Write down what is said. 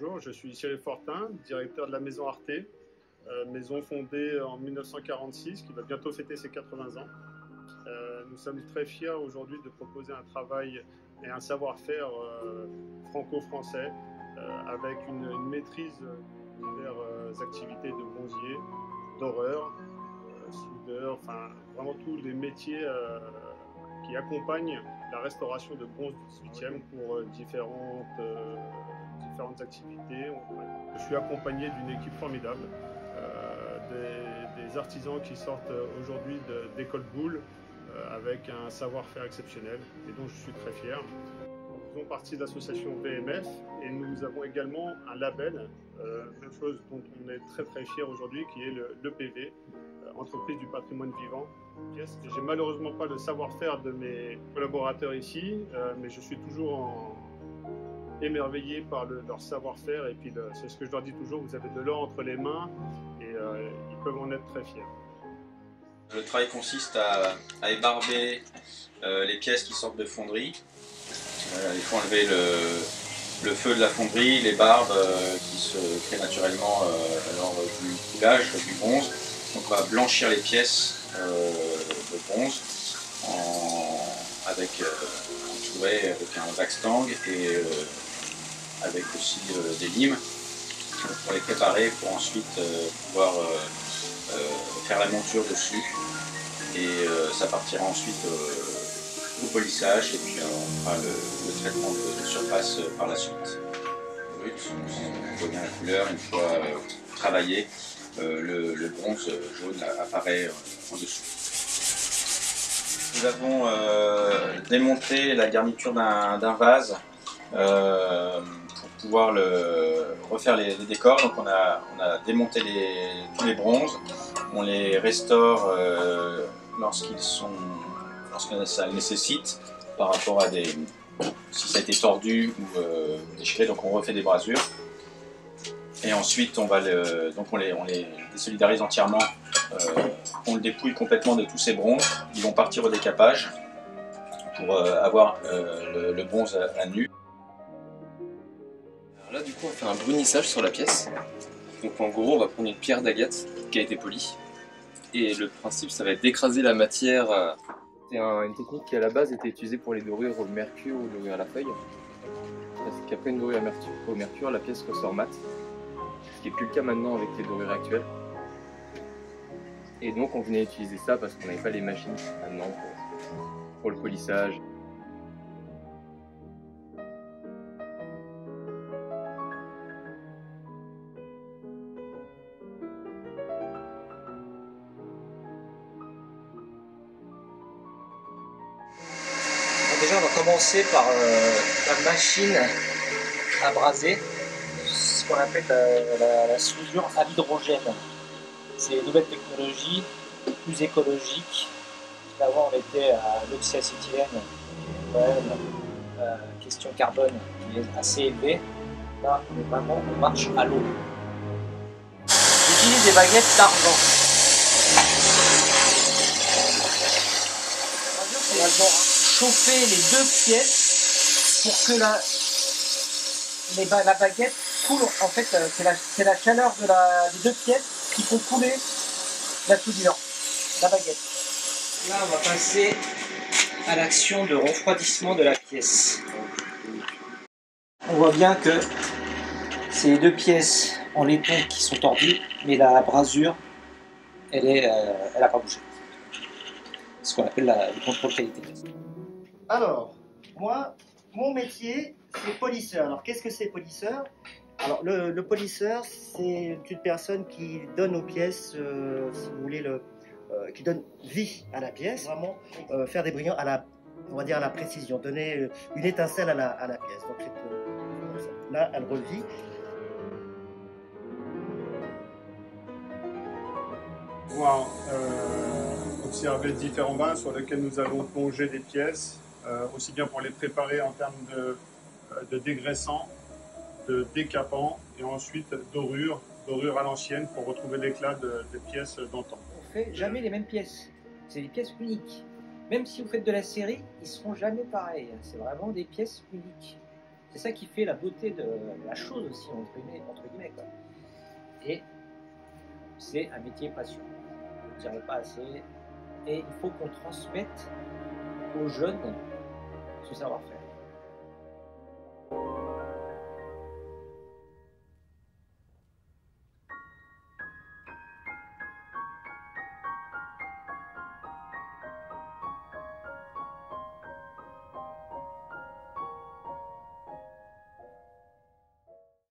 Bonjour, je suis Cyril Fortin, directeur de la Maison Arte, maison fondée en 1946 qui va bientôt fêter ses 80 ans. Nous sommes très fiers aujourd'hui de proposer un travail et un savoir-faire franco-français avec une maîtrise des activités de bronzier, doreur, soudeur, enfin vraiment tous les métiers qui accompagnent la restauration de bronze du 18e pour différentes activités. Je suis accompagné d'une équipe formidable, des artisans qui sortent aujourd'hui d'école Boulle avec un savoir-faire exceptionnel et dont je suis très fier. Nous faisons partie de l'association VMF et nous avons également un label, même chose dont on est très fier aujourd'hui, qui est l'EPV, entreprise du patrimoine vivant. J'ai malheureusement pas le savoir-faire de mes collaborateurs ici, mais je suis toujours émerveillé par leur savoir-faire et puis c'est ce que je leur dis toujours, vous avez de l'or entre les mains et ils peuvent en être très fiers. Le travail consiste à ébarber les pièces qui sortent de fonderie. Il faut enlever le feu de la fonderie, les barbes qui se créent naturellement lors du coulage du bronze. Donc on va blanchir les pièces de bronze avec un waxtang et avec aussi des limes pour les préparer pour ensuite pouvoir faire la monture dessus et ça partira ensuite au polissage et puis on fera le traitement de surface par la suite. Brut, on voit bien la couleur une fois travaillé. Le bronze jaune apparaît en dessous. Nous avons démonté la garniture d'un vase pour pouvoir refaire les décors. Donc on a démonté tous les bronzes, on les restaure lorsque ça le nécessite par rapport à si ça a été tordu ou déchiré, donc on refait des brasures. Et ensuite on les désolidarise entièrement, on le dépouille complètement de tous ces bronzes, ils vont partir au décapage pour avoir le bronze à nu. Alors là du coup on fait un brunissage sur la pièce. Donc en gros on va prendre une pierre d'agate qui a été polie. Et le principe ça va être d'écraser la matière. C'est une technique qui à la base était utilisée pour les dorures au mercure ou dorures à la feuille. Parce qu'après une dorure au mercure, la pièce ressort mate. Ce qui n'est plus le cas maintenant avec les dorures actuelles. Et donc on venait utiliser ça parce qu'on n'avait pas les machines maintenant pour le polissage. Déjà, on va commencer par la machine à braser, ce qu'on appelle la soudure à l'hydrogène. C'est une nouvelle technologie, plus écologique. Avant, on était à l'oxyacétylène, question carbone qui est assez élevée. Là, on marche à l'eau. J'utilise des baguettes d'argent. Chauffer les deux pièces pour que la baguette coule. En fait, c'est la chaleur des deux pièces qui font couler la soudure, la baguette. Là, on va passer à l'action de refroidissement de la pièce. On voit bien que c'est les deux pièces en laiton qui sont tordues, mais la brasure, elle n'a pas bougé. C'est ce qu'on appelle le contrôle qualité. Alors, moi, mon métier, c'est polisseur. Alors, qu'est-ce que c'est polisseur? Alors, le polisseur, c'est une personne qui donne aux pièces, si vous voulez, qui donne vie à la pièce, vraiment faire des brillants on va dire à la précision, donner une étincelle à la pièce. Donc, là, elle revit. Pouvoir observer différents bains sur lesquels nous allons plonger des pièces, aussi bien pour les préparer en termes de dégraissant, de décapant et ensuite dorure à l'ancienne pour retrouver l'éclat des pièces d'antan. On ne fait jamais les mêmes pièces, c'est des pièces uniques. Même si vous faites de la série, ils ne seront jamais pareils, c'est vraiment des pièces uniques. C'est ça qui fait la beauté de la chose aussi, entre guillemets quoi. Et c'est un métier passion. Je ne dirais pas assez. Et il faut qu'on transmette aux jeunes ce savoir-faire.